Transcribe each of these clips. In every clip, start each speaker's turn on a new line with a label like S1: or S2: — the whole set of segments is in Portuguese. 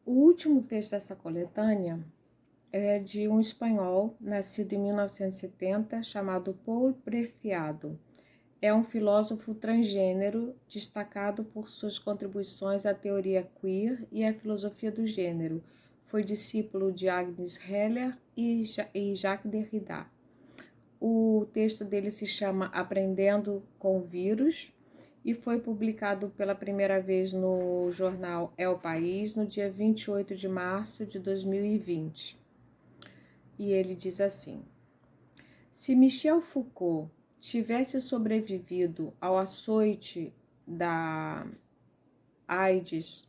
S1: O último texto dessa coletânea é de um espanhol, nascido em 1970, chamado Paul Preciado. É um filósofo transgênero, destacado por suas contribuições à teoria queer e à filosofia do gênero. Foi discípulo de Agnes Heller e Jacques Derrida. O texto dele se chama Aprendendo com o Vírus e foi publicado pela primeira vez no jornal É o País no dia 28 de março de 2020. E ele diz assim: se Michel Foucault tivesse sobrevivido ao açoite da AIDS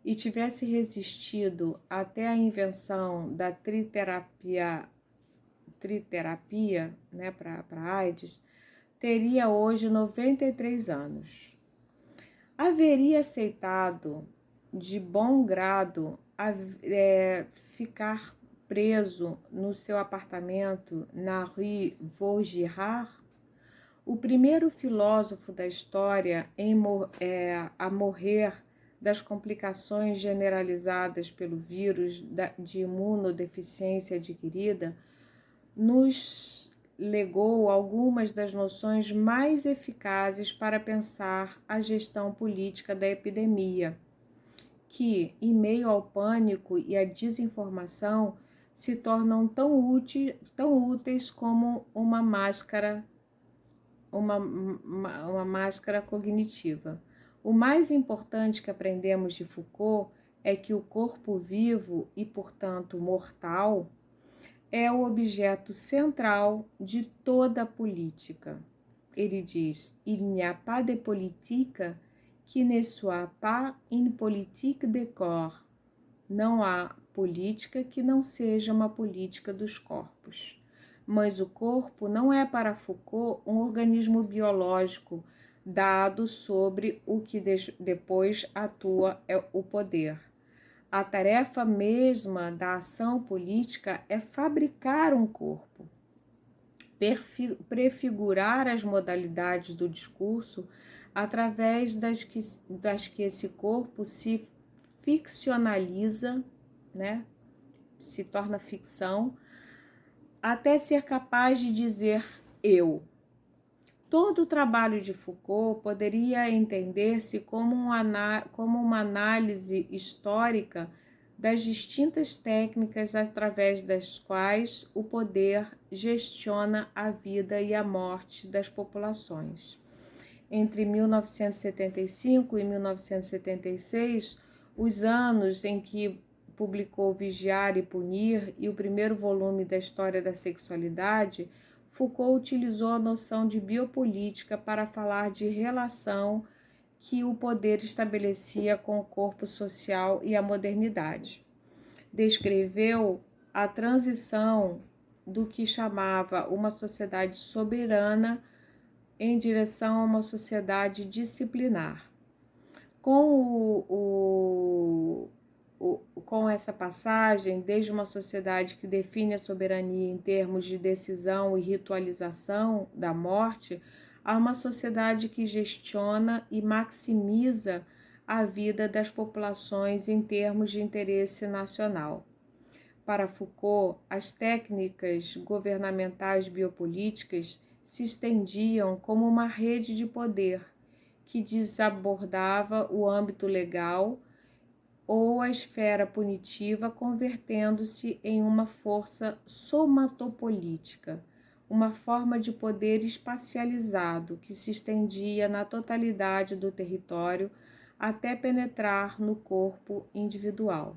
S1: e tivesse resistido até a invenção da triterapia, né, para AIDS, teria hoje 93 anos. Haveria aceitado de bom grado ficar preso no seu apartamento na Rue Vaugirard? O primeiro filósofo da história a morrer das complicações generalizadas pelo vírus de imunodeficiência adquirida, nos legou algumas das noções mais eficazes para pensar a gestão política da epidemia, que, em meio ao pânico e à desinformação, se tornam tão úteis como uma máscara cognitiva. O mais importante que aprendemos de Foucault é que o corpo vivo e, portanto, mortal, é o objeto central de toda a política. Ele diz: il n'y a pas de politique qui ne soit pas une politique de corps. Não há política que não seja uma política dos corpos. Mas o corpo não é para Foucault um organismo biológico dado sobre o que depois atua o poder. A tarefa mesma da ação política é fabricar um corpo, prefigurar as modalidades do discurso através das que esse corpo se ficcionaliza, né? Se torna ficção, até ser capaz de dizer eu. Todo o trabalho de Foucault poderia entender-se como uma análise histórica das distintas técnicas através das quais o poder gestiona a vida e a morte das populações. Entre 1975 e 1976, os anos em que publicou Vigiar e Punir e o primeiro volume da História da Sexualidade, Foucault utilizou a noção de biopolítica para falar de relação que o poder estabelecia com o corpo social e a modernidade. Descreveu a transição do que chamava uma sociedade soberana em direção a uma sociedade disciplinar. Com essa passagem, desde uma sociedade que define a soberania em termos de decisão e ritualização da morte, a uma sociedade que gestiona e maximiza a vida das populações em termos de interesse nacional. Para Foucault, as técnicas governamentais biopolíticas se estendiam como uma rede de poder que desabordava o âmbito legal ou a esfera punitiva, convertendo-se em uma força somatopolítica, uma forma de poder espacializado que se estendia na totalidade do território até penetrar no corpo individual.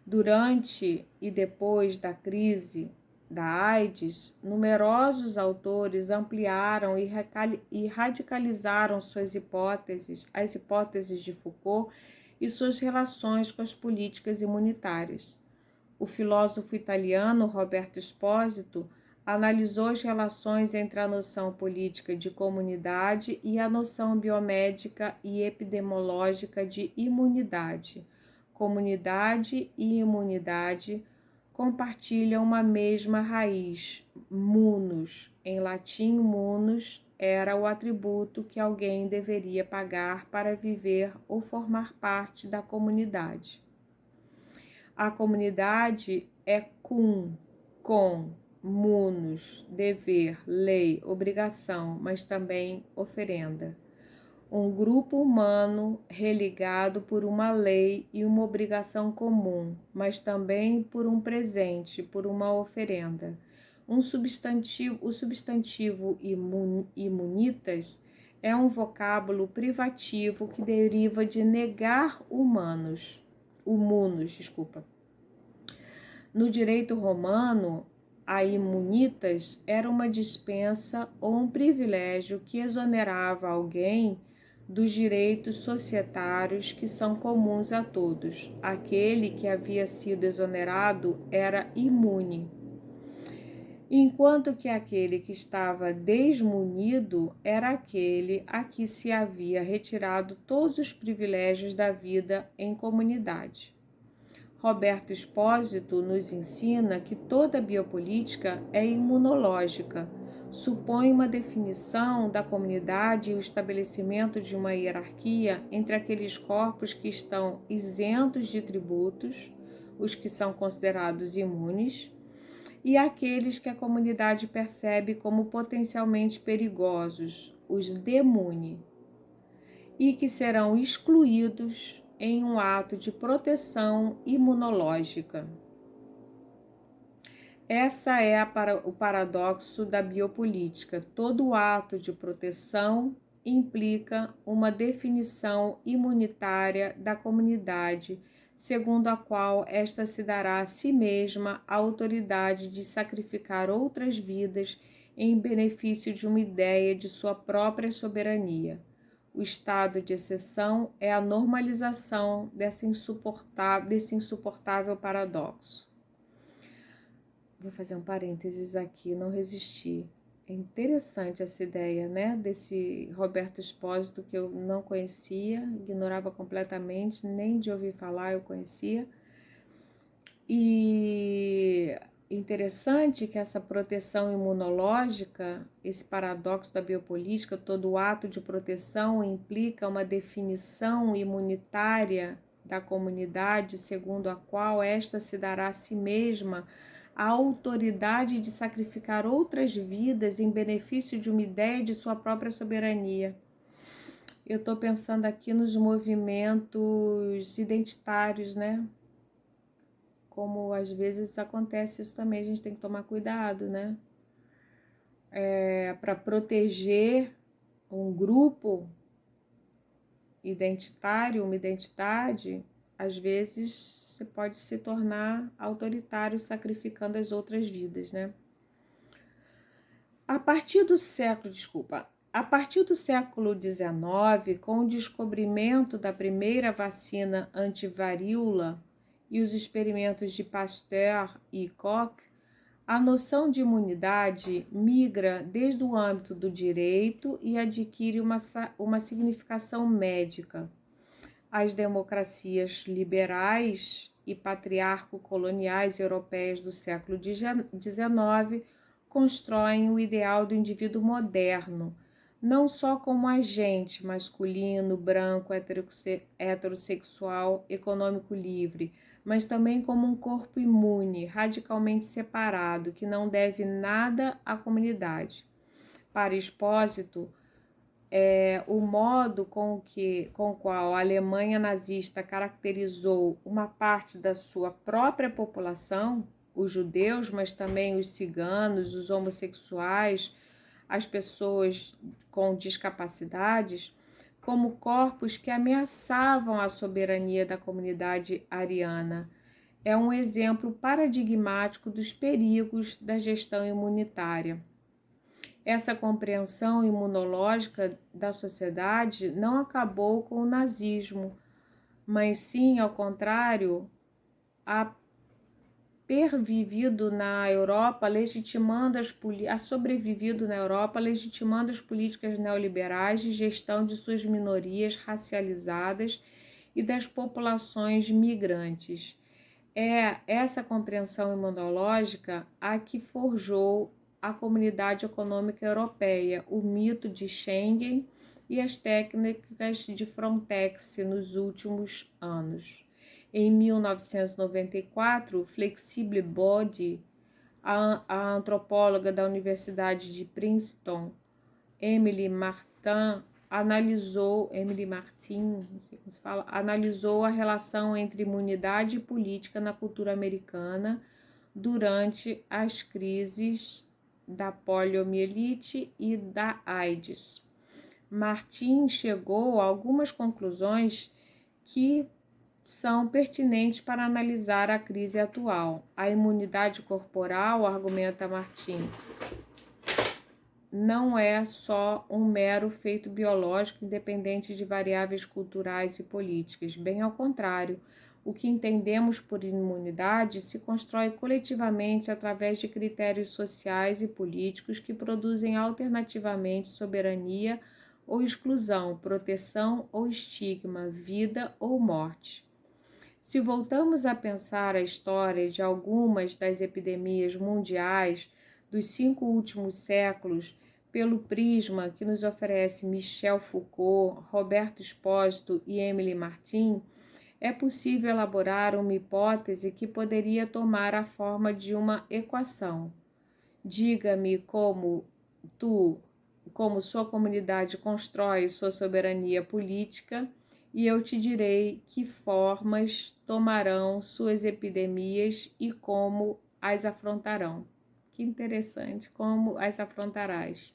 S1: Durante e depois da crise da AIDS, numerosos autores ampliaram e radicalizaram as hipóteses de Foucault e suas relações com as políticas imunitárias. O filósofo italiano Roberto Esposito analisou as relações entre a noção política de comunidade e a noção biomédica e epidemiológica de imunidade. Comunidade e imunidade compartilham uma mesma raiz, munus. Em latim, munus era o atributo que alguém deveria pagar para viver ou formar parte da comunidade. A comunidade é com, munus, dever, lei, obrigação, mas também oferenda. Um grupo humano religado por uma lei e uma obrigação comum, mas também por um presente, por uma oferenda. O substantivo imunitas é um vocábulo privativo que deriva de negar humanos. No direito romano, a imunitas era uma dispensa ou um privilégio que exonerava alguém dos direitos societários que são comuns a todos. Aquele que havia sido exonerado era imune, enquanto que aquele que estava desmunido era aquele a que se havia retirado todos os privilégios da vida em comunidade. Roberto Espósito nos ensina que toda biopolítica é imunológica, supõe uma definição da comunidade e o estabelecimento de uma hierarquia entre aqueles corpos que estão isentos de tributos, os que são considerados imunes, e aqueles que a comunidade percebe como potencialmente perigosos, os demune, e que serão excluídos em um ato de proteção imunológica. Essa é o paradoxo da biopolítica. Todo ato de proteção implica uma definição imunitária da comunidade, segundo a qual esta se dará a si mesma a autoridade de sacrificar outras vidas em benefício de uma ideia de sua própria soberania. O estado de exceção é a normalização desse insuportável paradoxo. Vou fazer um parênteses aqui, não resisti. É interessante essa ideia, né, desse Roberto Espósito, que eu não conhecia, ignorava completamente, nem de ouvir falar eu conhecia. E interessante que essa proteção imunológica, esse paradoxo da biopolítica, todo ato de proteção implica uma definição imunitária da comunidade, segundo a qual esta se dará a si mesma a autoridade de sacrificar outras vidas em benefício de uma ideia de sua própria soberania. Eu estou pensando aqui nos movimentos identitários, né? Como às vezes acontece isso também, a gente tem que tomar cuidado, né? Para proteger um grupo identitário, uma identidade, às vezes você pode se tornar autoritário sacrificando as outras vidas, né? A partir do século XIX, com o descobrimento da primeira vacina anti-varíola e os experimentos de Pasteur e Koch, a noção de imunidade migra desde o âmbito do direito e adquire uma significação médica. As democracias liberais e patriarco-coloniais europeias do século XIX constroem o ideal do indivíduo moderno, não só como agente masculino, branco, heterossexual, econômico livre, mas também como um corpo imune, radicalmente separado, que não deve nada à comunidade. Para Espósito, o modo com o qual a Alemanha nazista caracterizou uma parte da sua própria população, os judeus, mas também os ciganos, os homossexuais, as pessoas com discapacidades, como corpos que ameaçavam a soberania da comunidade ariana. É um exemplo paradigmático dos perigos da gestão imunitária. Essa compreensão imunológica da sociedade não acabou com o nazismo, mas sim, ao contrário, a sobrevivido na Europa, legitimando as políticas neoliberais de gestão de suas minorias racializadas e das populações migrantes. É essa compreensão imunológica a que forjou a Comunidade Econômica Europeia, o mito de Schengen e as técnicas de Frontex nos últimos anos. Em 1994, Flexible Body, a antropóloga da Universidade de Princeton, Emily Martin, analisou a relação entre imunidade e política na cultura americana durante as crises da poliomielite e da AIDS. Martin chegou a algumas conclusões que são pertinentes para analisar a crise atual. A imunidade corporal, argumenta Martin, não é só um mero feito biológico independente de variáveis culturais e políticas. Bem ao contrário, o que entendemos por imunidade se constrói coletivamente através de critérios sociais e políticos que produzem alternativamente soberania ou exclusão, proteção ou estigma, vida ou morte. Se voltamos a pensar a história de algumas das epidemias mundiais dos 5 últimos séculos pelo prisma que nos oferece Michel Foucault, Roberto Espósito e Emily Martin, é possível elaborar uma hipótese que poderia tomar a forma de uma equação. Diga-me como sua comunidade constrói sua soberania política, e eu te direi que formas tomarão suas epidemias e como as afrontarão. Que interessante, como as afrontarás.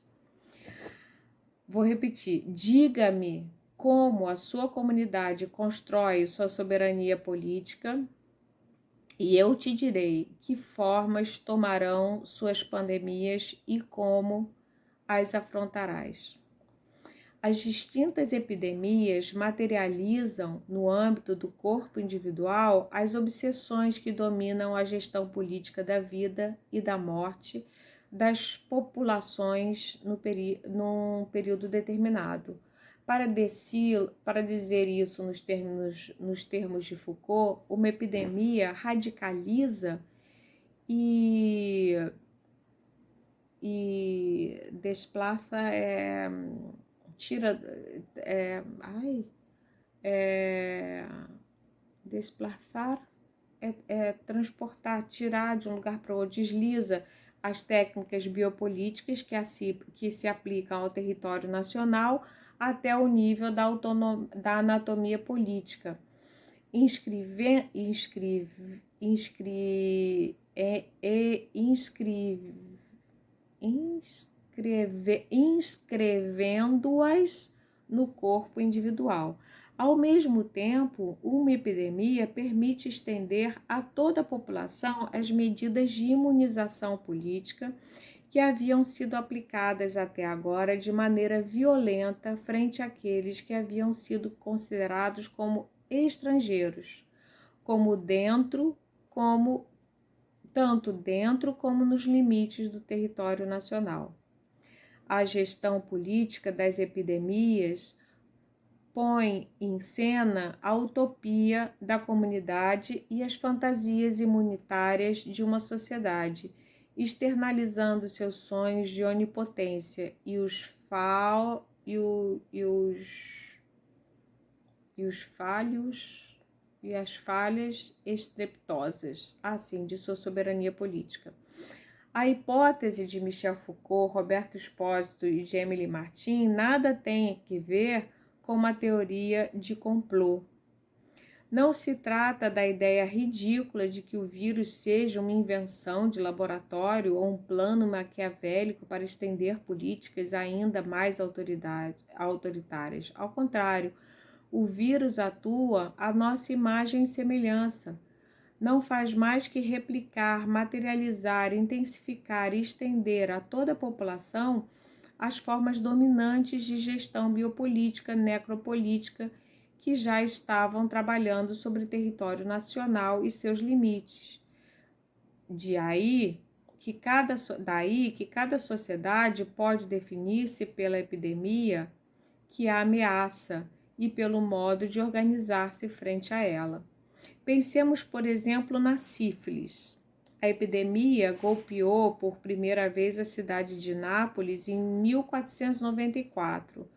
S1: Vou repetir, diga-me como a sua comunidade constrói sua soberania política e eu te direi que formas tomarão suas pandemias e como as afrontarás. As distintas epidemias materializam, no âmbito do corpo individual, as obsessões que dominam a gestão política da vida e da morte das populações num período determinado. Para dizer isso nos termos de Foucault, uma epidemia radicaliza e desplaça, desplaçar transportar, tirar de um lugar para outro, desliza as técnicas biopolíticas que se aplicam ao território nacional até o nível da anatomia política, inscrevendo-as no corpo individual. Ao mesmo tempo, uma epidemia permite estender a toda a população as medidas de imunização política que haviam sido aplicadas até agora de maneira violenta frente àqueles que haviam sido considerados como estrangeiros, tanto dentro como nos limites do território nacional. A gestão política das epidemias põe em cena a utopia da comunidade e as fantasias imunitárias de uma sociedade, externalizando seus sonhos de onipotência e as falhas estrepitosas, assim, de sua soberania política. A hipótese de Michel Foucault, Roberto Espósito e de Emily Martin nada tem a ver com uma teoria de complô. Não se trata da ideia ridícula de que o vírus seja uma invenção de laboratório ou um plano maquiavélico para estender políticas ainda mais autoritárias. Ao contrário, o vírus atua à nossa imagem e semelhança. Não faz mais que replicar, materializar, intensificar e estender a toda a população as formas dominantes de gestão biopolítica, necropolítica, que já estavam trabalhando sobre o território nacional e seus limites. Daí que cada sociedade pode definir-se pela epidemia que a ameaça e pelo modo de organizar-se frente a ela. Pensemos, por exemplo, na sífilis. A epidemia golpeou por primeira vez a cidade de Nápoles em 1494.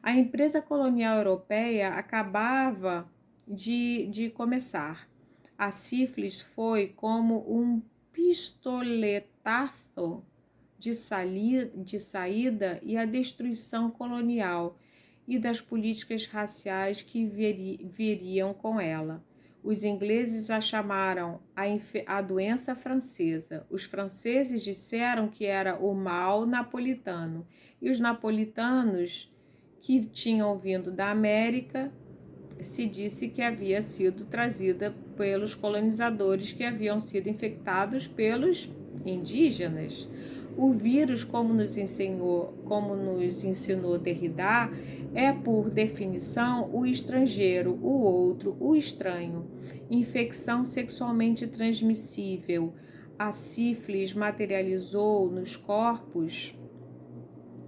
S1: A empresa colonial europeia acabava de começar. A sífilis foi como um pistoletaço de saída e a destruição colonial e das políticas raciais que viriam com ela. Os ingleses a chamaram a doença francesa. Os franceses disseram que era o mal napolitano. E os napolitanos, que tinham vindo da América, se disse que havia sido trazida pelos colonizadores que haviam sido infectados pelos indígenas. O vírus, como nos ensinou Derrida, é, por definição, o estrangeiro, o outro, o estranho. Infecção sexualmente transmissível. A sífilis materializou nos corpos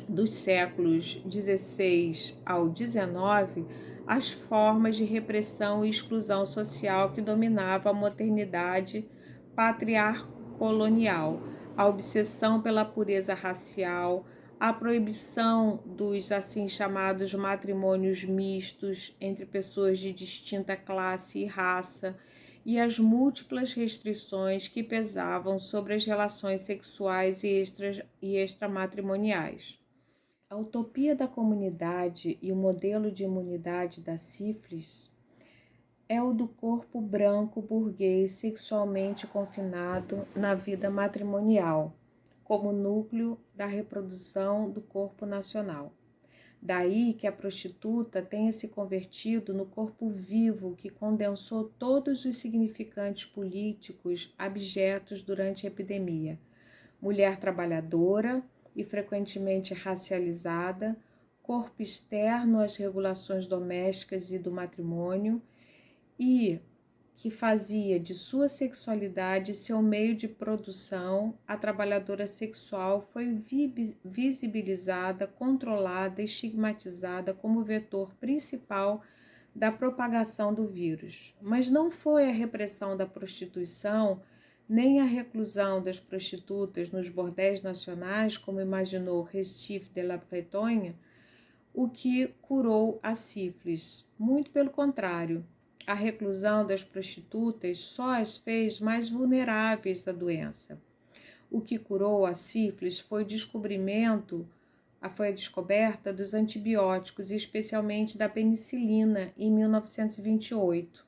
S1: dos séculos XVI ao XIX as formas de repressão e exclusão social que dominava a modernidade patriarcolonial, a obsessão pela pureza racial, a proibição dos assim chamados matrimônios mistos entre pessoas de distinta classe e raça, e as múltiplas restrições que pesavam sobre as relações sexuais e extramatrimoniais. A utopia da comunidade e o modelo de imunidade da sífilis é o do corpo branco burguês sexualmente confinado na vida matrimonial, como núcleo da reprodução do corpo nacional. Daí que a prostituta tenha se convertido no corpo vivo que condensou todos os significantes políticos abjetos durante a epidemia. Mulher trabalhadora e frequentemente racializada, corpo externo às regulações domésticas e do matrimônio, e que fazia de sua sexualidade seu meio de produção, a trabalhadora sexual foi visibilizada, controlada, estigmatizada como vetor principal da propagação do vírus. Mas não foi a repressão da prostituição nem a reclusão das prostitutas nos bordéis nacionais, como imaginou Restif de la Bretonne, o que curou a sífilis. Muito pelo contrário, a reclusão das prostitutas só as fez mais vulneráveis à doença. O que curou a sífilis foi a descoberta dos antibióticos, especialmente da penicilina, em 1928.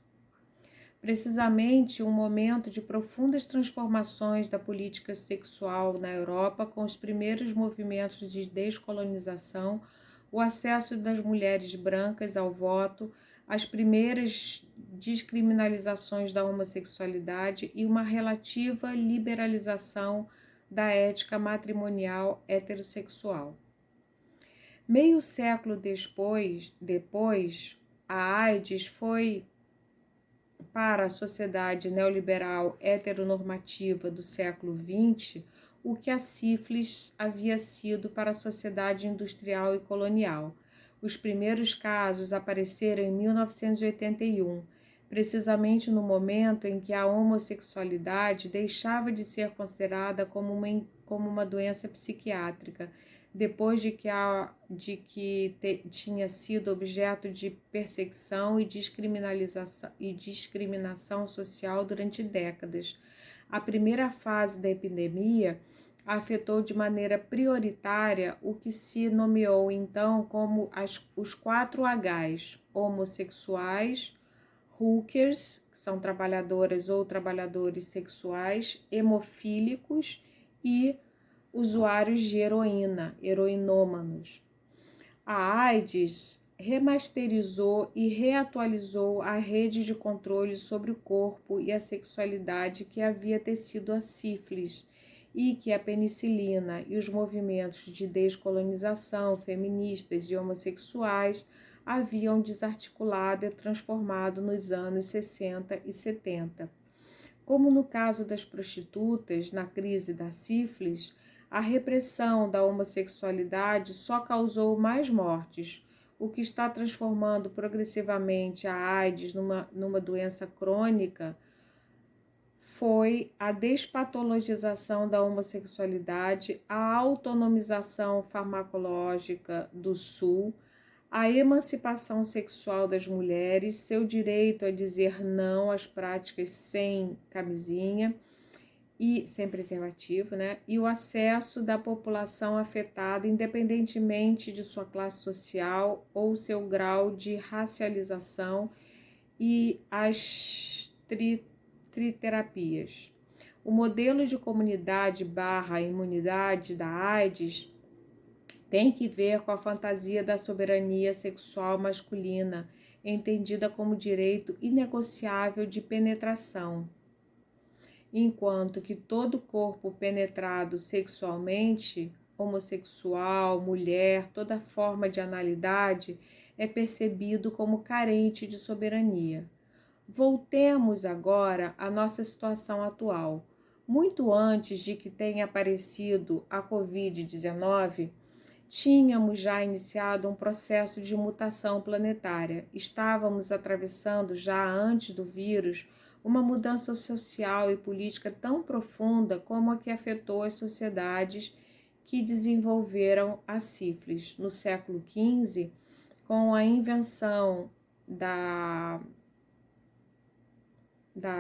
S1: Precisamente um momento de profundas transformações da política sexual na Europa, com os primeiros movimentos de descolonização, o acesso das mulheres brancas ao voto, as primeiras descriminalizações da homossexualidade e uma relativa liberalização da ética matrimonial heterossexual. Meio século depois, a AIDS foi para a sociedade neoliberal heteronormativa do século XX o que a sífilis havia sido para a sociedade industrial e colonial. Os primeiros casos apareceram em 1981, precisamente no momento em que a homossexualidade deixava de ser considerada como uma doença psiquiátrica, depois de que tinha sido objeto de perseguição e discriminação social durante décadas. A primeira fase da epidemia afetou de maneira prioritária o que se nomeou então como os 4 Hs: homossexuais, hookers, que são trabalhadoras ou trabalhadores sexuais, hemofílicos e usuários de heroína, heroinômanos. A AIDS remasterizou e reatualizou a rede de controle sobre o corpo e a sexualidade que havia tecido a sífilis e que a penicilina e os movimentos de descolonização feministas e homossexuais haviam desarticulado e transformado nos anos 60 e 70. Como no caso das prostitutas, na crise da sífilis, a repressão da homossexualidade só causou mais mortes, o que está transformando progressivamente a AIDS numa doença crônica foi a despatologização da homossexualidade, a autonomização farmacológica do Sul, A emancipação sexual das mulheres, seu direito a dizer não às práticas sem camisinha e sem preservativo, né? E o acesso da população afetada, independentemente de sua classe social ou seu grau de racialização, e as triterapias. O modelo de comunidade barra imunidade da AIDS tem que ver com a fantasia da soberania sexual masculina, entendida como direito inegociável de penetração, enquanto que todo corpo penetrado sexualmente, homossexual, mulher, toda forma de analidade, é percebido como carente de soberania. Voltemos agora à nossa situação atual. Muito antes de que tenha aparecido a Covid-19, tínhamos já iniciado um processo de mutação planetária. Estávamos atravessando, já antes do vírus, uma mudança social e política tão profunda como a que afetou as sociedades que desenvolveram a sífilis. No século XV, com a invenção da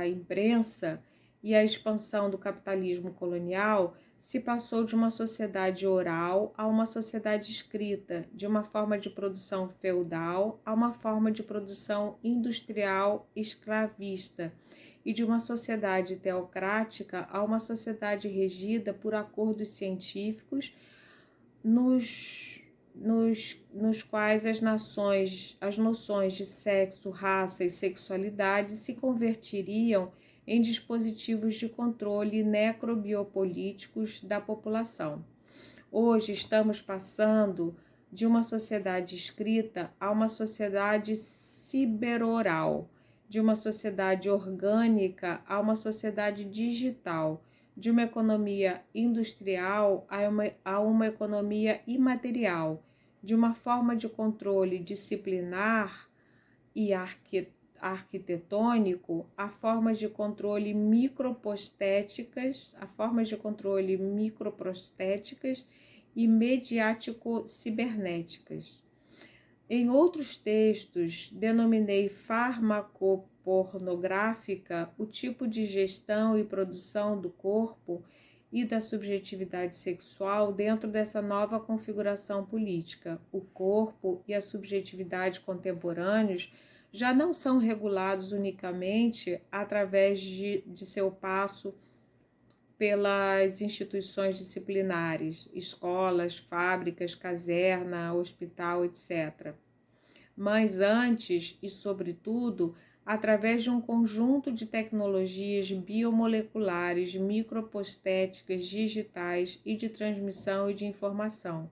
S1: imprensa e a expansão do capitalismo colonial, se passou de uma sociedade oral a uma sociedade escrita, de uma forma de produção feudal a uma forma de produção industrial escravista, e de uma sociedade teocrática a uma sociedade regida por acordos científicos, nos quais as noções de sexo, raça e sexualidade se convertiriam em dispositivos de controle necrobiopolíticos da população. Hoje estamos passando de uma sociedade escrita a uma sociedade ciberoral, de uma sociedade orgânica a uma sociedade digital, de uma economia industrial a uma economia imaterial, de uma forma de controle disciplinar e arquitetônico a formas de controle microprostéticas, e mediático-cibernéticas. Em outros textos, denominei farmacopornográfica o tipo de gestão e produção do corpo e da subjetividade sexual dentro dessa nova configuração política. O corpo e a subjetividade contemporâneos já não são regulados unicamente através de seu passo pelas instituições disciplinares, escolas, fábricas, caserna, hospital, etc. Mas antes e, sobretudo, através de um conjunto de tecnologias biomoleculares, micropostéticas, digitais e de transmissão e de informação.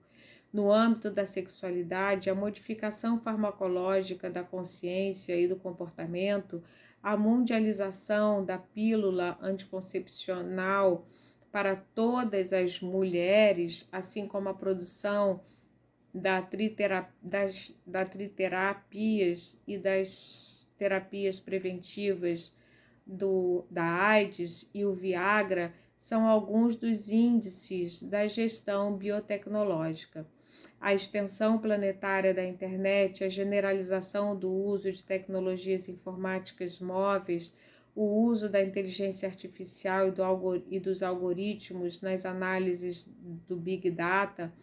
S1: No âmbito da sexualidade, a modificação farmacológica da consciência e do comportamento, a mundialização da pílula anticoncepcional para todas as mulheres, assim como a produção das triterapias e das terapias preventivas da AIDS e o Viagra, são alguns dos índices da gestão biotecnológica. A extensão planetária da internet, a generalização do uso de tecnologias informáticas móveis, o uso da inteligência artificial e dos algoritmos nas análises do Big Data,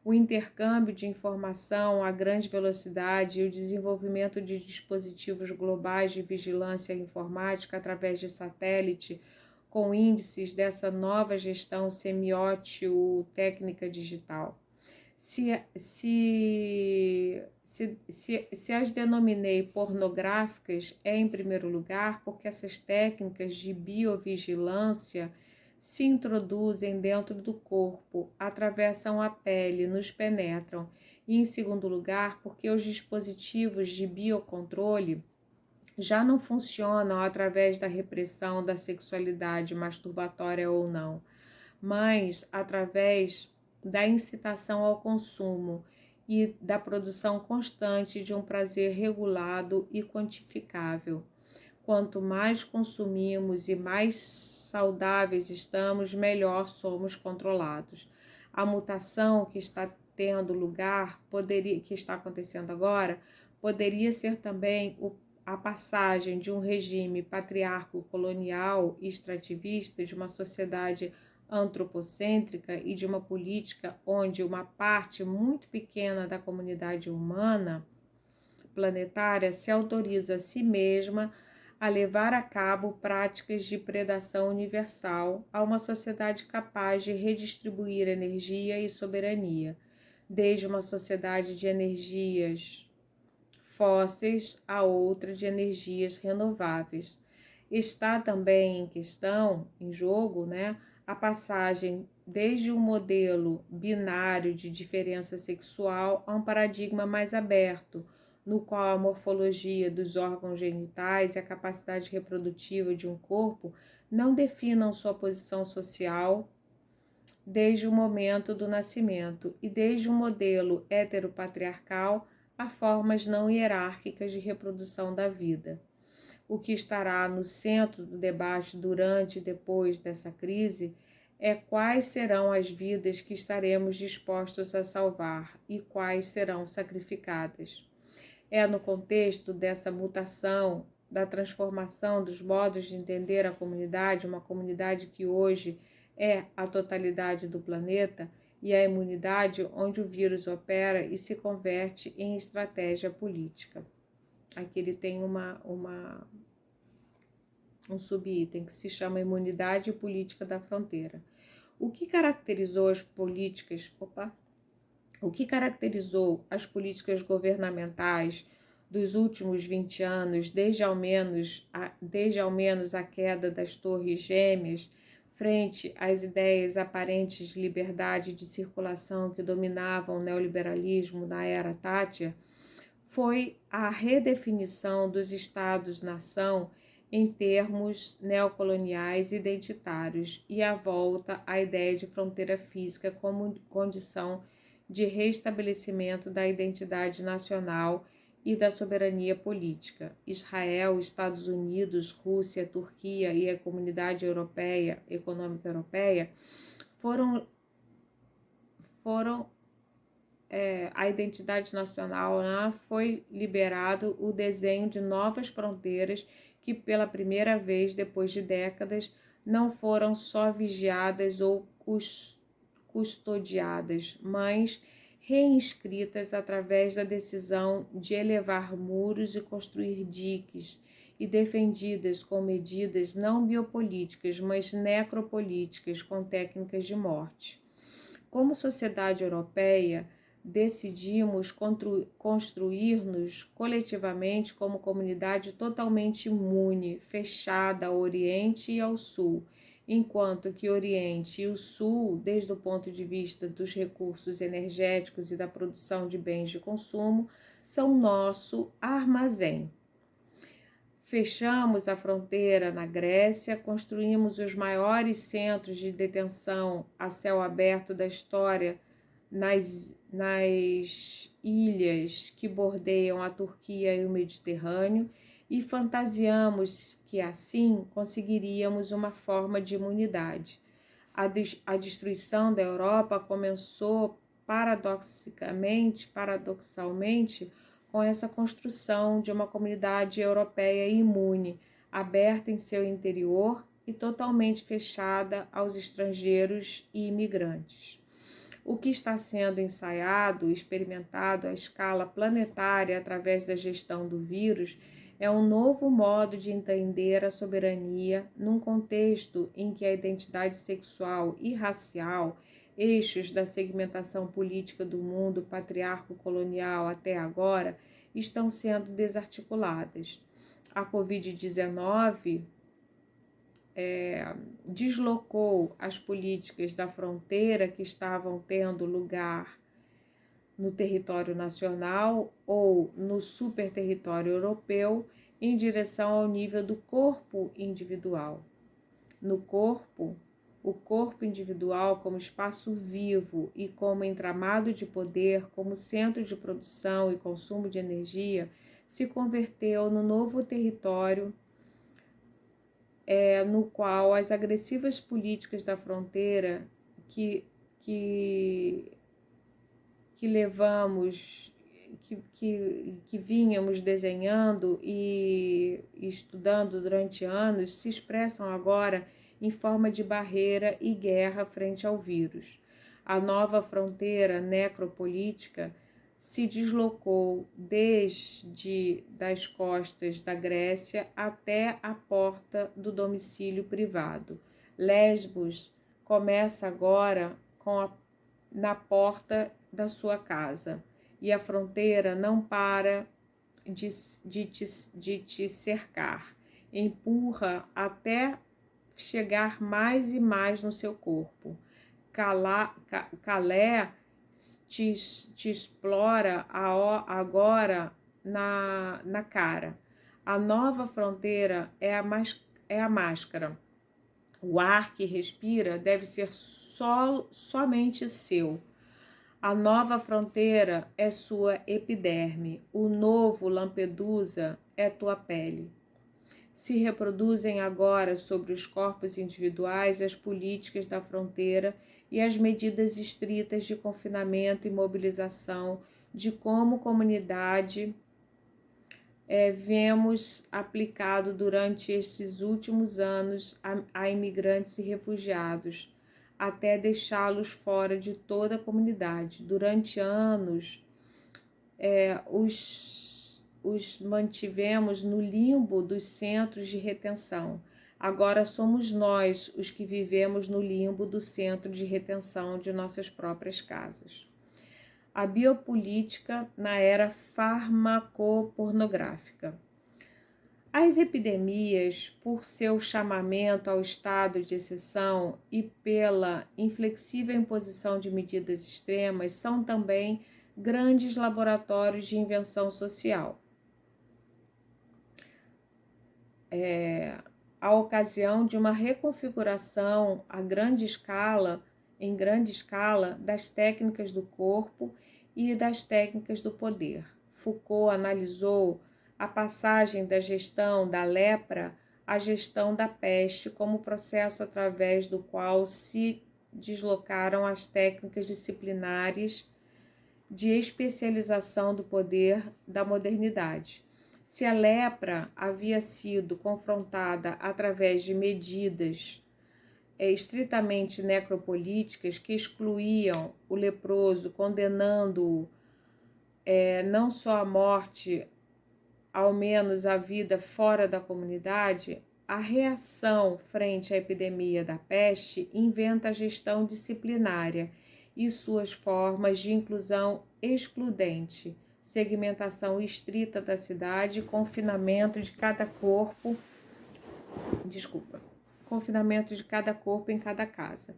S1: o intercâmbio de informação a grande velocidade e o desenvolvimento de dispositivos globais de vigilância informática através de satélite, com índices dessa nova gestão semiótico-técnica digital. Se as denominei pornográficas, é em primeiro lugar porque essas técnicas de biovigilância se introduzem dentro do corpo, atravessam a pele, nos penetram, e em segundo lugar porque os dispositivos de biocontrole já não funcionam através da repressão da sexualidade masturbatória ou não, mas através da incitação ao consumo e da produção constante de um prazer regulado e quantificável. Quanto mais consumimos e mais saudáveis estamos, melhor somos controlados. A mutação que está tendo lugar, que está acontecendo agora, poderia ser também a passagem de um regime patriarco colonial e extrativista, de uma sociedade antropocêntrica e de uma política onde uma parte muito pequena da comunidade humana planetária se autoriza a si mesma a levar a cabo práticas de predação universal a uma sociedade capaz de redistribuir energia e soberania, desde uma sociedade de energias fósseis a outra de energias renováveis. Está também em jogo, né, a passagem desde um modelo binário de diferença sexual a um paradigma mais aberto, no qual a morfologia dos órgãos genitais e a capacidade reprodutiva de um corpo não definam sua posição social desde o momento do nascimento, e desde um modelo heteropatriarcal a formas não hierárquicas de reprodução da vida. O que estará no centro do debate durante e depois dessa crise é quais serão as vidas que estaremos dispostos a salvar e quais serão sacrificadas. É no contexto dessa mutação, da transformação dos modos de entender a comunidade, uma comunidade que hoje é a totalidade do planeta, e a imunidade, onde o vírus opera e se converte em estratégia política. Aqui ele tem um subitem que se chama imunidade política da fronteira. O que caracterizou as políticas governamentais dos últimos 20 anos, desde ao menos a queda das Torres Gêmeas, frente às ideias aparentes de liberdade de circulação que dominavam o neoliberalismo na era Thatcher, foi a redefinição dos Estados-nação em termos neocoloniais identitários e a volta à ideia de fronteira física como condição de restabelecimento da identidade nacional e da soberania política. Israel, Estados Unidos, Rússia, Turquia e a Comunidade Econômica Europeia foram a identidade nacional, né? Foi liberado o desenho de novas fronteiras que pela primeira vez depois de décadas não foram só vigiadas ou custodiadas, mas reinscritas através da decisão de elevar muros e construir diques, e defendidas com medidas não biopolíticas, mas necropolíticas, com técnicas de morte. Como sociedade europeia, decidimos construir-nos coletivamente como comunidade totalmente imune, fechada ao Oriente e ao Sul, enquanto que o Oriente e o Sul, desde o ponto de vista dos recursos energéticos e da produção de bens de consumo, são nosso armazém. Fechamos a fronteira na Grécia, construímos os maiores centros de detenção a céu aberto da história nas ilhas que bordeiam a Turquia e o Mediterrâneo, e fantasiamos que assim conseguiríamos uma forma de imunidade. A destruição da Europa começou paradoxalmente, com essa construção de uma comunidade europeia imune, aberta em seu interior e totalmente fechada aos estrangeiros e imigrantes. O que está sendo ensaiado, experimentado à escala planetária através da gestão do vírus é um novo modo de entender a soberania num contexto em que a identidade sexual e racial, eixos da segmentação política do mundo patriarco-colonial até agora, estão sendo desarticuladas. A Covid-19 deslocou as políticas da fronteira que estavam tendo lugar no território nacional ou no superterritório europeu em direção ao nível do corpo individual. No corpo, o corpo individual como espaço vivo e como entramado de poder, como centro de produção e consumo de energia, se converteu no novo território no qual as agressivas políticas da fronteira que levamos, que vínhamos desenhando e estudando durante anos, se expressam agora em forma de barreira e guerra frente ao vírus. A nova fronteira necropolítica se deslocou desde das costas da Grécia até a porta do domicílio privado. Lesbos começa agora na porta da sua casa, e a fronteira não para de te cercar, empurra até chegar mais e mais no seu corpo. Calais te explora agora na cara. A nova fronteira é a máscara. O ar que respira deve ser somente seu. A nova fronteira é sua epiderme. O novo Lampedusa é tua pele. Se reproduzem agora sobre os corpos individuais as políticas da fronteira e as medidas estritas de confinamento e mobilização de como comunidade vemos aplicado durante estes últimos anos a imigrantes e refugiados, até deixá-los fora de toda a comunidade. Durante anos, os mantivemos no limbo dos centros de retenção. Agora somos nós os que vivemos no limbo do centro de retenção de nossas próprias casas. A biopolítica na era farmacopornográfica. As epidemias, por seu chamamento ao estado de exceção e pela inflexível imposição de medidas extremas, são também grandes laboratórios de invenção social. A ocasião de uma reconfiguração em grande escala, das técnicas do corpo e das técnicas do poder. Foucault analisou a passagem da gestão da lepra à gestão da peste como processo através do qual se deslocaram as técnicas disciplinares de especialização do poder da modernidade. Se a lepra havia sido confrontada através de medidas estritamente necropolíticas que excluíam o leproso, condenando-o não só à morte, ao menos à vida fora da comunidade, a reação frente à epidemia da peste inventa a gestão disciplinária e suas formas de inclusão excludente, segmentação estrita da cidade, confinamento de cada corpo em cada casa.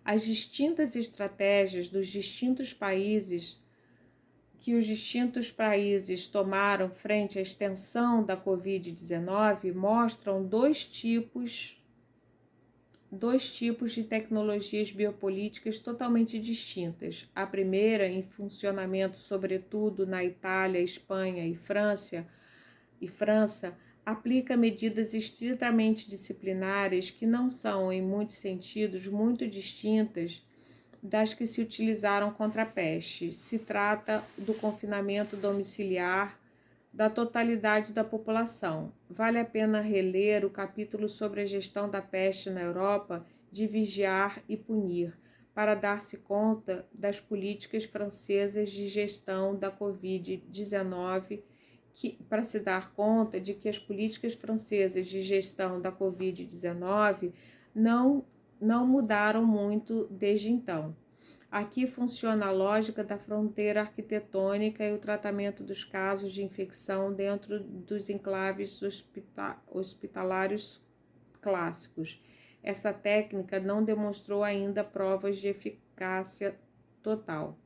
S1: As distintas estratégias dos distintos países que os distintos países tomaram frente à extensão da Covid-19 mostram dois tipos de tecnologias biopolíticas totalmente distintas. A primeira, em funcionamento sobretudo na Itália, Espanha e França, aplica medidas estritamente disciplinares que não são, em muitos sentidos, muito distintas das que se utilizaram contra a peste. Se trata do confinamento domiciliar da totalidade da população. Vale a pena reler o capítulo sobre a gestão da peste na Europa, de vigiar e punir, para dar-se conta das políticas francesas de gestão da Covid-19, para se dar conta de que as políticas francesas de gestão da Covid-19 não mudaram muito desde então. Aqui funciona a lógica da fronteira arquitetônica e o tratamento dos casos de infecção dentro dos enclaves hospitalários clássicos. Essa técnica não demonstrou ainda provas de eficácia total.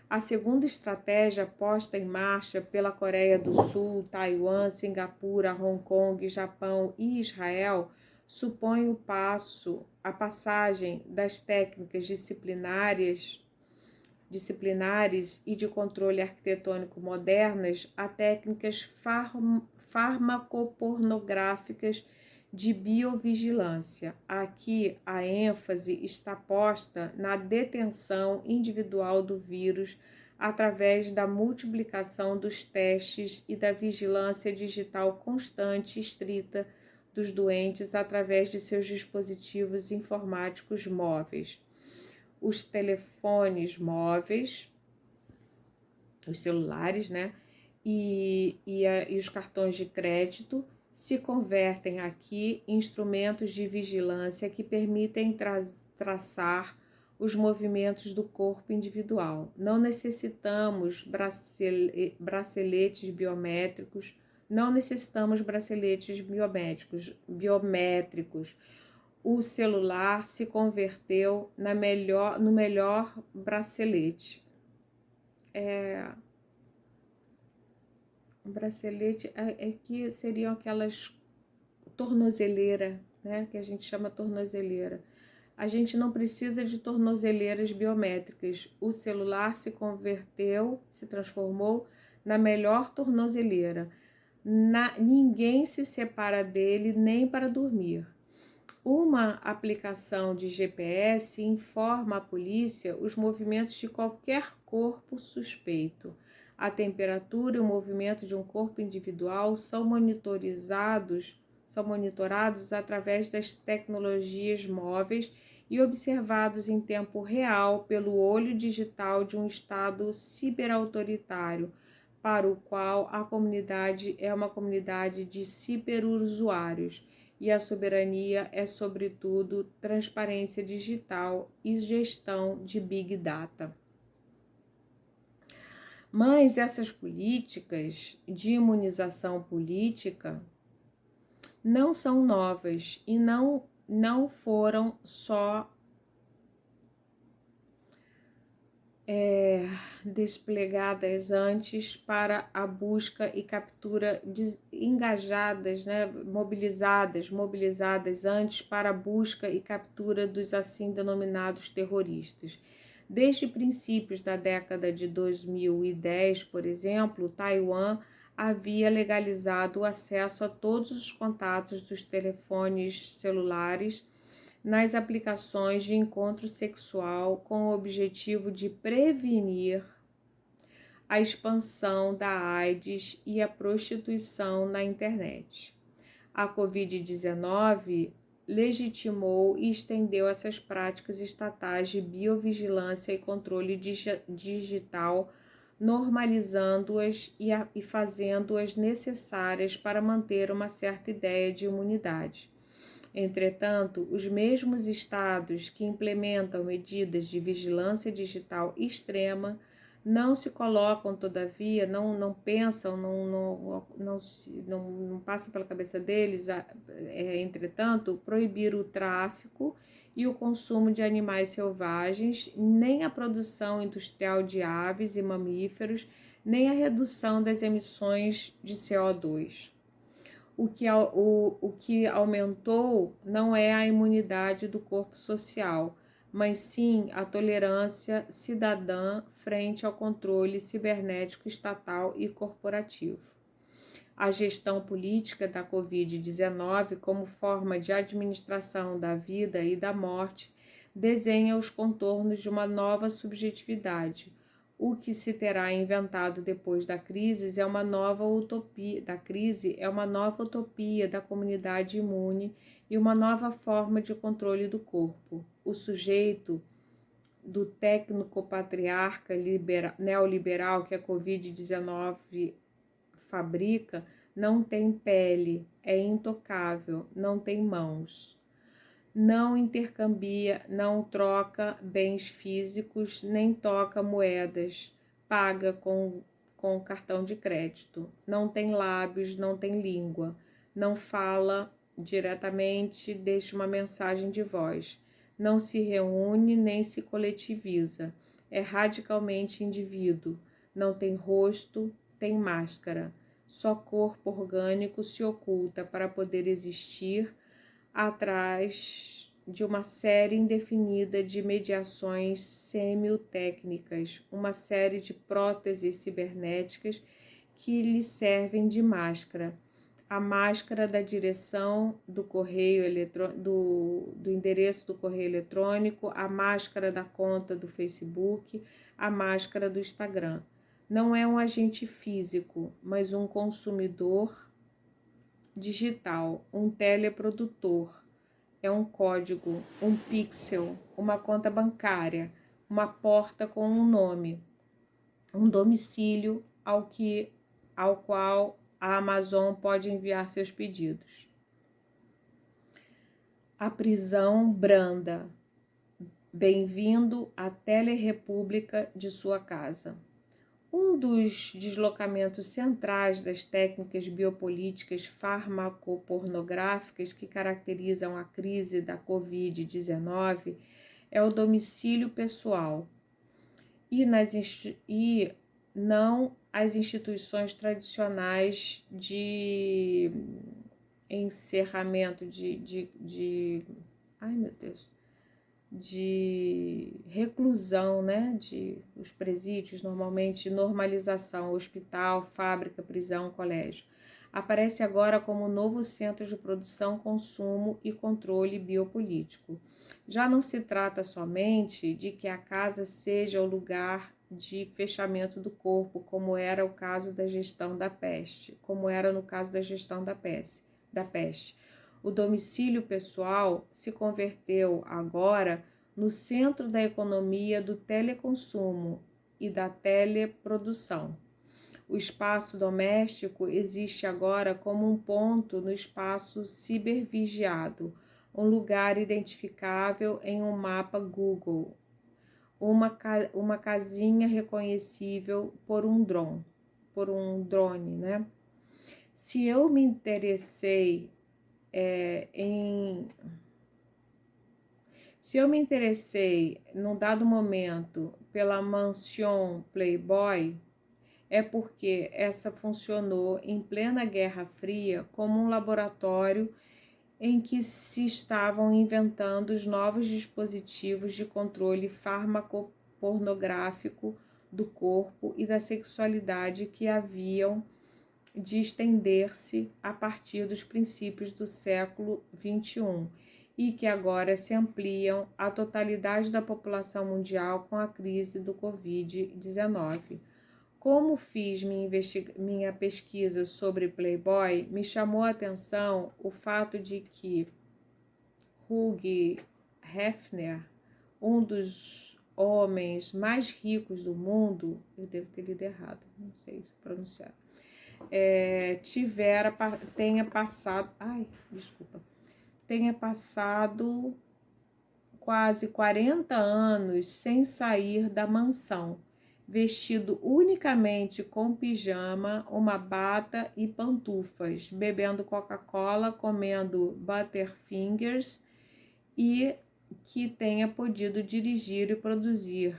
S1: A segunda estratégia posta em marcha pela Coreia do Sul, Taiwan, Singapura, Hong Kong, Japão e Israel supõe a passagem das técnicas disciplinares e de controle arquitetônico modernas a técnicas farmacopornográficas de biovigilância. Aqui a ênfase está posta na detenção individual do vírus através da multiplicação dos testes e da vigilância digital constante e estrita dos doentes através de seus dispositivos informáticos móveis. Os telefones móveis, os celulares, né? E os cartões de crédito se convertem aqui em instrumentos de vigilância que permitem traçar os movimentos do corpo individual. Não necessitamos braceletes biométricos, biométricos. O celular se converteu no melhor bracelete. O bracelete que seriam aquelas tornozeleira, né? Que a gente chama tornozeleira. A gente não precisa de tornozeleiras biométricas. O celular se transformou na melhor tornozeleira. Ninguém se separa dele nem para dormir. Uma aplicação de GPS informa a polícia os movimentos de qualquer corpo suspeito. A temperatura e o movimento de um corpo individual são monitorados através das tecnologias móveis e observados em tempo real pelo olho digital de um Estado ciberautoritário, para o qual a comunidade é uma comunidade de ciberusuários, e a soberania é, sobretudo, transparência digital e gestão de Big Data. Mas essas políticas de imunização política não são novas e não foram só desplegadas antes para a busca e captura engajadas, né, mobilizadas antes para a busca e captura dos assim denominados terroristas. Desde princípios da década de 2010, por exemplo, Taiwan havia legalizado o acesso a todos os contatos dos telefones celulares nas aplicações de encontro sexual com o objetivo de prevenir a expansão da AIDS e a prostituição na internet. A Covid-19 legitimou e estendeu essas práticas estatais de biovigilância e controle digital, normalizando-as e fazendo-as necessárias para manter uma certa ideia de imunidade. Entretanto, os mesmos estados que implementam medidas de vigilância digital extrema não se colocam, todavia, não pensam, não passa pela cabeça deles, entretanto, proibir o tráfico e o consumo de animais selvagens, nem a produção industrial de aves e mamíferos, nem a redução das emissões de CO2. O que aumentou não é a imunidade do corpo social, mas sim a tolerância cidadã frente ao controle cibernético estatal e corporativo. A gestão política da Covid-19 como forma de administração da vida e da morte desenha os contornos de uma nova subjetividade. O que se terá inventado depois da crise é uma nova utopia da comunidade imune e uma nova forma de controle do corpo. O sujeito do técnico-patriarca neoliberal que a Covid-19 fabrica não tem pele, é intocável, não tem mãos. Não intercambia, não troca bens físicos, nem toca moedas, paga com cartão de crédito, não tem lábios, não tem língua, não fala diretamente, deixa uma mensagem de voz, não se reúne nem se coletiviza, é radicalmente indivíduo, não tem rosto, tem máscara, só corpo orgânico se oculta para poder existir atrás de uma série indefinida de mediações semiotécnicas, uma série de próteses cibernéticas que lhe servem de máscara. a máscara da direção do correio do endereço do correio eletrônico, a máscara da conta do Facebook, a máscara do Instagram. Não é um agente físico, mas um consumidor digital, um teleprodutor. É um código, um pixel, uma conta bancária, uma porta com um nome, um domicílio ao qual a Amazon pode enviar seus pedidos. A prisão branda. Bem-vindo à telerepública de sua casa. Um dos deslocamentos centrais das técnicas biopolíticas farmacopornográficas que caracterizam a crise da Covid-19 é o domicílio pessoal e não as instituições tradicionais de encerramento de reclusão, né? Os presídios, normalmente normalização, hospital, fábrica, prisão, colégio. Aparece agora como novo centro de produção, consumo e controle biopolítico. Já não se trata somente de que a casa seja o lugar de fechamento do corpo, como era o caso da gestão da peste, da peste. O domicílio pessoal se converteu agora no centro da economia do teleconsumo e da teleprodução. O espaço doméstico existe agora como um ponto no espaço cibervigiado, um lugar identificável em um mapa Google, uma casinha reconhecível por um drone, né? Se eu me interessei num dado momento pela Mansion Playboy, é porque essa funcionou em plena Guerra Fria como um laboratório em que se estavam inventando os novos dispositivos de controle farmacopornográfico do corpo e da sexualidade que haviam de estender-se a partir dos princípios do século XXI e que agora se ampliam à totalidade da população mundial com a crise do Covid-19. Como fiz minha pesquisa sobre Playboy, me chamou a atenção o fato de que Hugh Hefner, um dos homens mais ricos do mundo, eu devo ter lido errado, não sei se pronunciar, tenha passado quase 40 anos sem sair da mansão, vestido unicamente com pijama, uma bata e pantufas, bebendo Coca-Cola, comendo Butterfingers e que tenha podido dirigir e produzir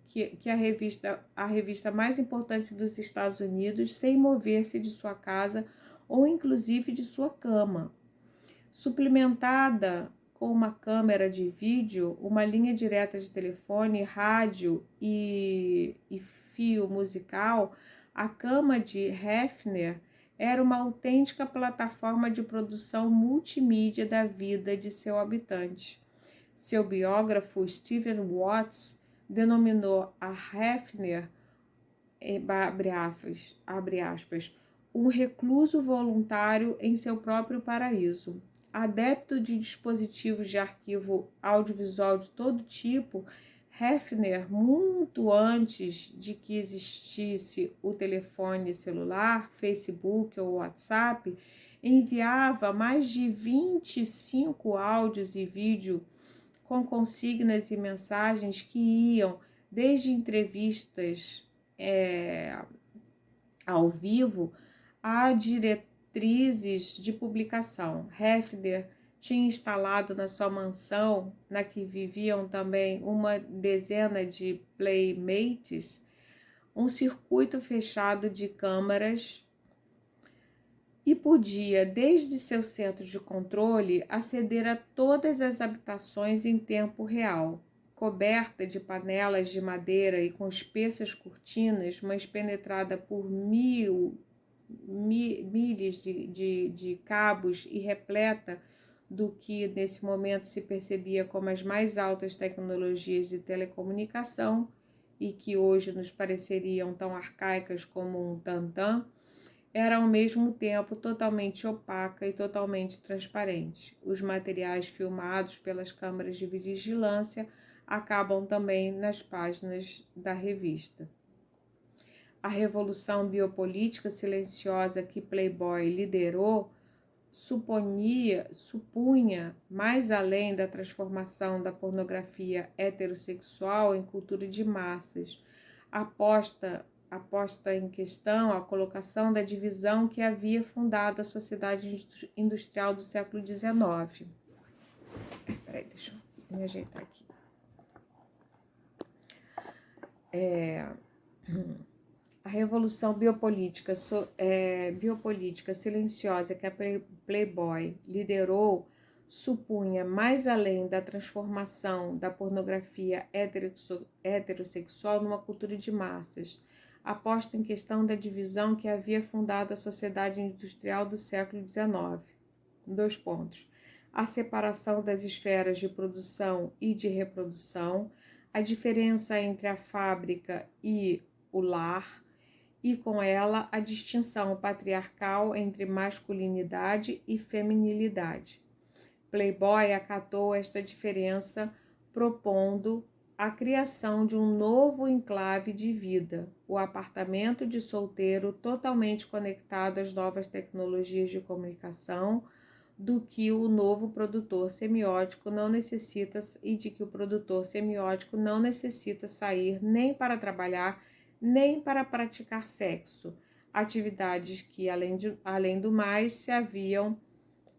S1: que a revista mais importante dos Estados Unidos sem mover-se de sua casa ou inclusive de sua cama. Suplementada com uma câmera de vídeo, uma linha direta de telefone, rádio e fio musical, a cama de Hefner era uma autêntica plataforma de produção multimídia da vida de seu habitante. Seu biógrafo Stephen Watts denominou a Hefner, abre aspas, um recluso voluntário em seu próprio paraíso. Adepto de dispositivos de arquivo audiovisual de todo tipo, Hefner, muito antes de que existisse o telefone celular, Facebook ou WhatsApp, enviava mais de 25 áudios e vídeos com consignas e mensagens que iam desde entrevistas ao vivo a diretrizes de publicação. Hefner tinha instalado na sua mansão, na que viviam também uma dezena de playmates, um circuito fechado de câmaras e podia, desde seu centro de controle, aceder a todas as habitações em tempo real. Coberta de panelas de madeira e com espessas cortinas, mas penetrada por milhas de cabos e repleta do que nesse momento se percebia como as mais altas tecnologias de telecomunicação e que hoje nos pareceriam tão arcaicas como um tantã, era ao mesmo tempo totalmente opaca e totalmente transparente. Os materiais filmados pelas câmeras de vigilância acabam também nas páginas da revista. A revolução biopolítica silenciosa que Playboy liderou supunha, mais além da transformação da pornografia heterossexual em cultura de massas, aposta em questão a colocação da divisão que havia fundado a sociedade industrial do século XIX. Peraí, deixa eu me ajeitar aqui. A revolução biopolítica silenciosa que a Playboy liderou supunha, mais além da transformação da pornografia heterossexual numa cultura de massas, a posta em questão da divisão que havia fundado a sociedade industrial do século XIX. 2 pontos. A separação das esferas de produção e de reprodução, a diferença entre a fábrica e o lar, e com ela a distinção patriarcal entre masculinidade e feminilidade. Playboy acatou esta diferença, propondo a criação de um novo enclave de vida, o apartamento de solteiro totalmente conectado às novas tecnologias de comunicação, do que o novo produtor semiótico não necessita e de que o produtor semiótico não necessita sair nem para trabalhar, nem para praticar sexo, atividades que, além do mais, haviam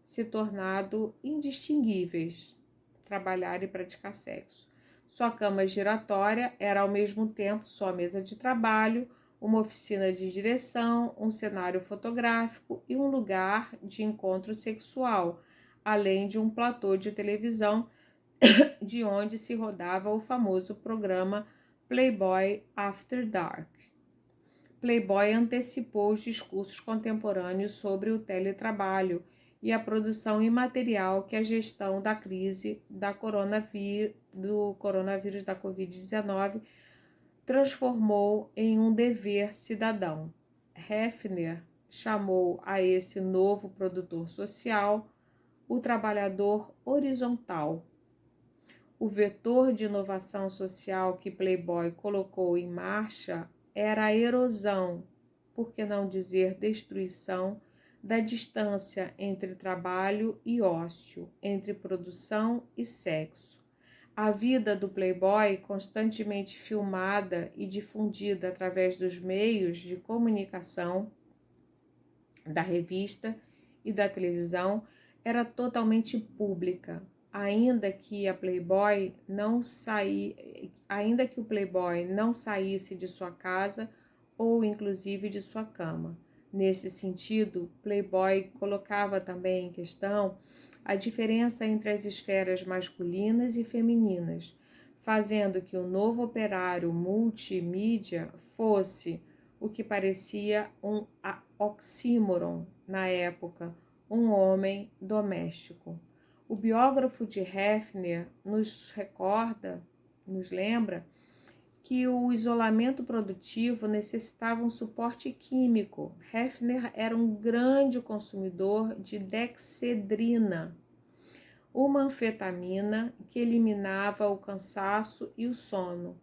S1: se tornado indistinguíveis, trabalhar e praticar sexo. Sua cama giratória era ao mesmo tempo sua mesa de trabalho, uma oficina de direção, um cenário fotográfico e um lugar de encontro sexual, além de um platô de televisão de onde se rodava o famoso programa Playboy After Dark. Playboy antecipou os discursos contemporâneos sobre o teletrabalho e a produção imaterial que a gestão da crise do coronavírus da Covid-19 transformou em um dever cidadão. Hefner chamou a esse novo produtor social o trabalhador horizontal. O vetor de inovação social que Playboy colocou em marcha era a erosão, por que não dizer destruição, da distância entre trabalho e ócio, entre produção e sexo. A vida do Playboy, constantemente filmada e difundida através dos meios de comunicação, da revista e da televisão, era totalmente pública, ainda que o Playboy não saísse de sua casa ou inclusive de sua cama. Nesse sentido, Playboy colocava também em questão a diferença entre as esferas masculinas e femininas, fazendo que o novo operário multimídia fosse o que parecia um oxímoron na época, um homem doméstico. O biógrafo de Hefner nos lembra que o isolamento produtivo necessitava um suporte químico. Hefner era um grande consumidor de dexedrina, uma anfetamina que eliminava o cansaço e o sono.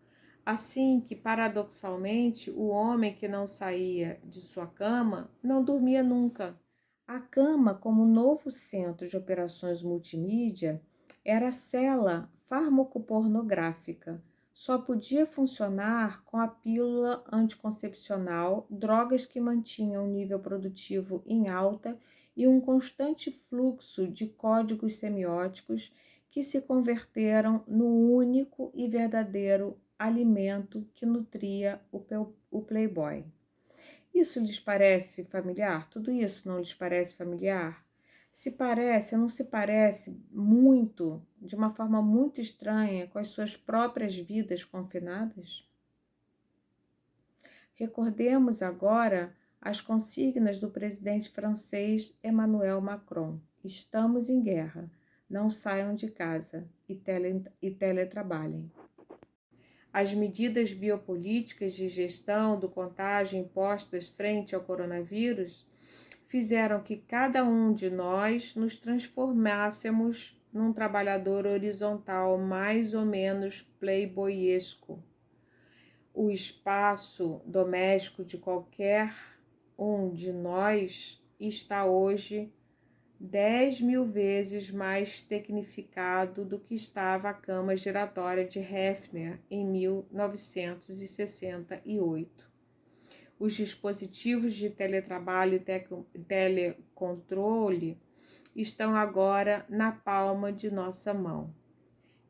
S1: Assim que, paradoxalmente, o homem que não saía de sua cama não dormia nunca. A cama, como novo centro de operações multimídia, era a cela farmacopornográfica. Só podia funcionar com a pílula anticoncepcional, drogas que mantinham o nível produtivo em alta e um constante fluxo de códigos semióticos que se converteram no único e verdadeiro alimento que nutria o Playboy. Isso lhes parece familiar? Tudo isso não lhes parece familiar? Se parece, não se parece muito, de uma forma muito estranha, com as suas próprias vidas confinadas? Recordemos agora as consignas do presidente francês Emmanuel Macron: estamos em guerra, não saiam de casa e teletrabalhem. As medidas biopolíticas de gestão do contágio impostas frente ao coronavírus fizeram que cada um de nós nos transformássemos num trabalhador horizontal mais ou menos playboyesco. O espaço doméstico de qualquer um de nós está hoje 10.000 vezes mais tecnificado do que estava a cama giratória de Hefner em 1968. Os dispositivos de teletrabalho e telecontrole estão agora na palma de nossa mão.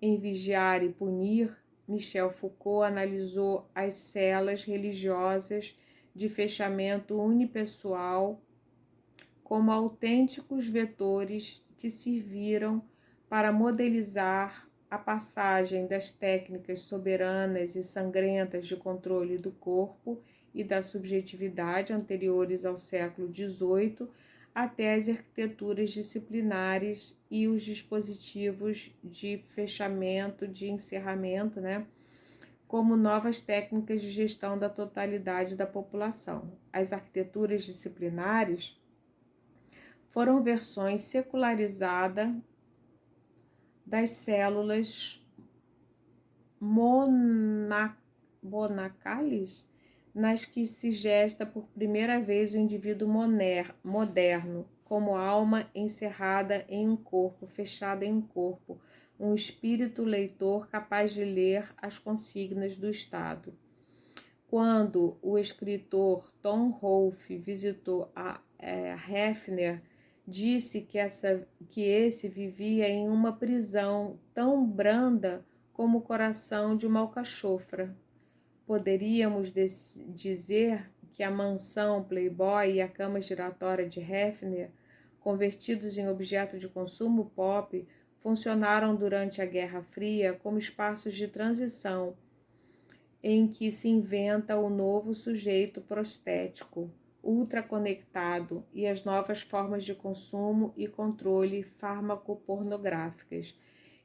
S1: Em Vigiar e Punir, Michel Foucault analisou as celas religiosas de fechamento unipessoal como autênticos vetores que serviram para modelizar a passagem das técnicas soberanas e sangrentas de controle do corpo e da subjetividade anteriores ao século XVIII até as arquiteturas disciplinares e os dispositivos de fechamento, de encerramento, como novas técnicas de gestão da totalidade da população. As arquiteturas disciplinares foram versões secularizadas das células monacales, nas que se gesta por primeira vez o indivíduo moderno, como alma encerrada em um corpo, fechada em um corpo, um espírito leitor capaz de ler as consignas do Estado. Quando o escritor Tom Wolfe visitou a Hefner, disse que esse vivia em uma prisão tão branda como o coração de uma alcachofra. Poderíamos dizer que a mansão Playboy e a cama giratória de Hefner, convertidos em objeto de consumo pop, funcionaram durante a Guerra Fria como espaços de transição em que se inventa o novo sujeito prostético, ultraconectado e as novas formas de consumo e controle farmacopornográficas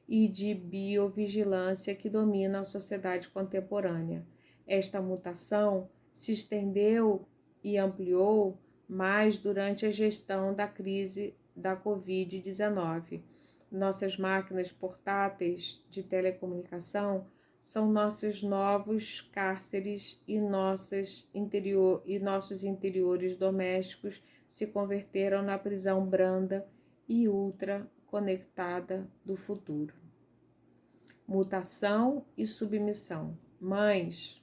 S1: e de biovigilância que dominam a sociedade contemporânea. Esta mutação se estendeu e ampliou mais durante a gestão da crise da Covid-19. Nossas máquinas portáteis de telecomunicação são nossos novos cárceres e nossos interiores domésticos se converteram na prisão branda e ultra conectada do futuro. Mutação e submissão. Mães,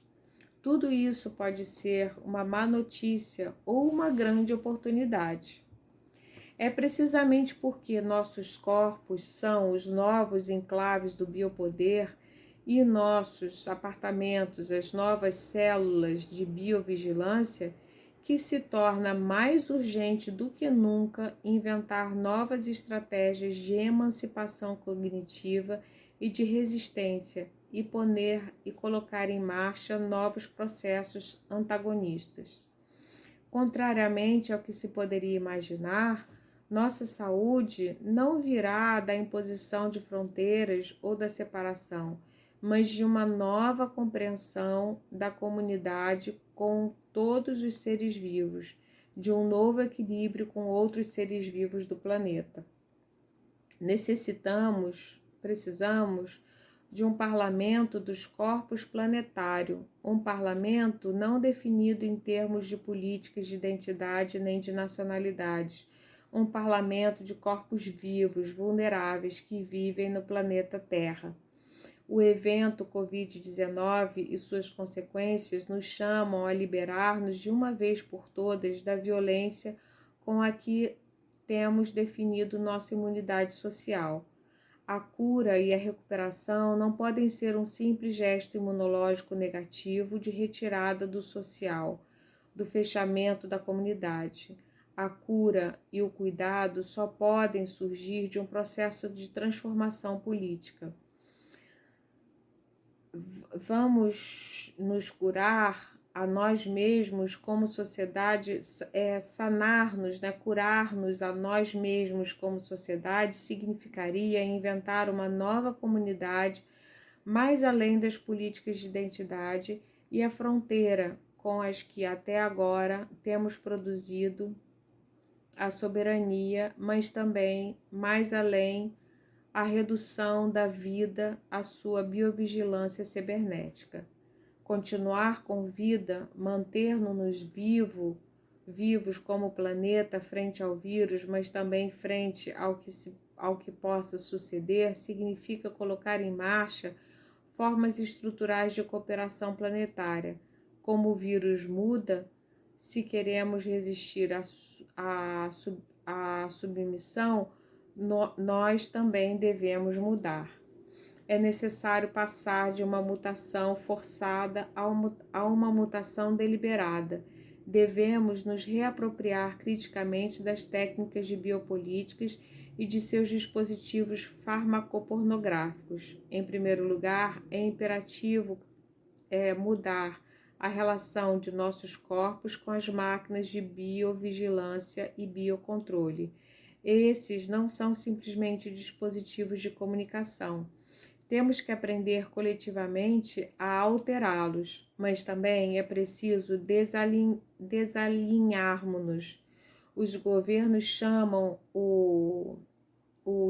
S1: tudo isso pode ser uma má notícia ou uma grande oportunidade. É precisamente porque nossos corpos são os novos enclaves do biopoder e nossos apartamentos, as novas células de biovigilância, que se torna mais urgente do que nunca inventar novas estratégias de emancipação cognitiva e de resistência e poner e colocar em marcha novos processos antagonistas. Contrariamente ao que se poderia imaginar, nossa saúde não virá da imposição de fronteiras ou da separação, mas de uma nova compreensão da comunidade com todos os seres vivos, de um novo equilíbrio com outros seres vivos do planeta. Precisamos de um parlamento dos corpos planetário, um parlamento não definido em termos de políticas de identidade nem de nacionalidades, um parlamento de corpos vivos, vulneráveis, que vivem no planeta Terra. O evento Covid-19 e suas consequências nos chamam a liberar-nos de uma vez por todas da violência com a que temos definido nossa imunidade social. A cura e a recuperação não podem ser um simples gesto imunológico negativo de retirada do social, do fechamento da comunidade. A cura e o cuidado só podem surgir de um processo de transformação política. Vamos nos curar a nós mesmos como sociedade, sanar-nos, né, curar-nos a nós mesmos como sociedade, significaria inventar uma nova comunidade mais além das políticas de identidade e a fronteira com as que até agora temos produzido a soberania, mas também mais além a redução da vida à sua biovigilância cibernética. Continuar com vida, manter-nos vivos como planeta frente ao vírus, mas também frente ao que possa suceder, significa colocar em marcha formas estruturais de cooperação planetária. Como o vírus muda, se queremos resistir à submissão, nós também devemos mudar. É necessário passar de uma mutação forçada a uma mutação deliberada. Devemos nos reapropriar criticamente das técnicas de biopolíticas e de seus dispositivos farmacopornográficos. Em primeiro lugar, é imperativo mudar a relação de nossos corpos com as máquinas de biovigilância e biocontrole. Esses não são simplesmente dispositivos de comunicação. Temos que aprender coletivamente a alterá-los, mas também é preciso desalinharmos-nos. Os governos chamam o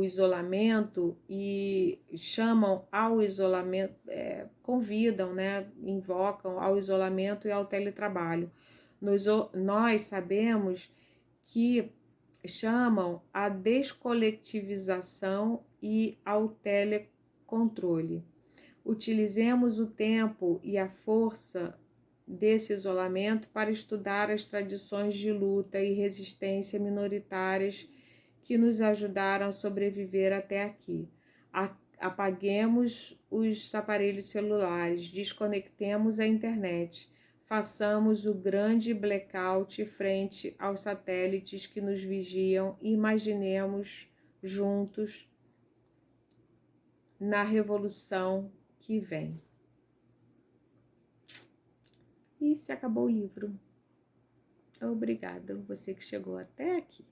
S1: isolamento e chamam ao isolamento, convidam, né, invocam ao isolamento e ao teletrabalho. Nós sabemos que chamam à descoletivização e ao telecontrole. Utilizemos o tempo e a força desse isolamento para estudar as tradições de luta e resistência minoritárias que nos ajudaram a sobreviver até aqui. Apaguemos os aparelhos celulares, desconectemos a internet, façamos o grande blackout frente aos satélites que nos vigiam e imaginemos juntos na revolução que vem. E se acabou o livro. Obrigada, você que chegou até aqui.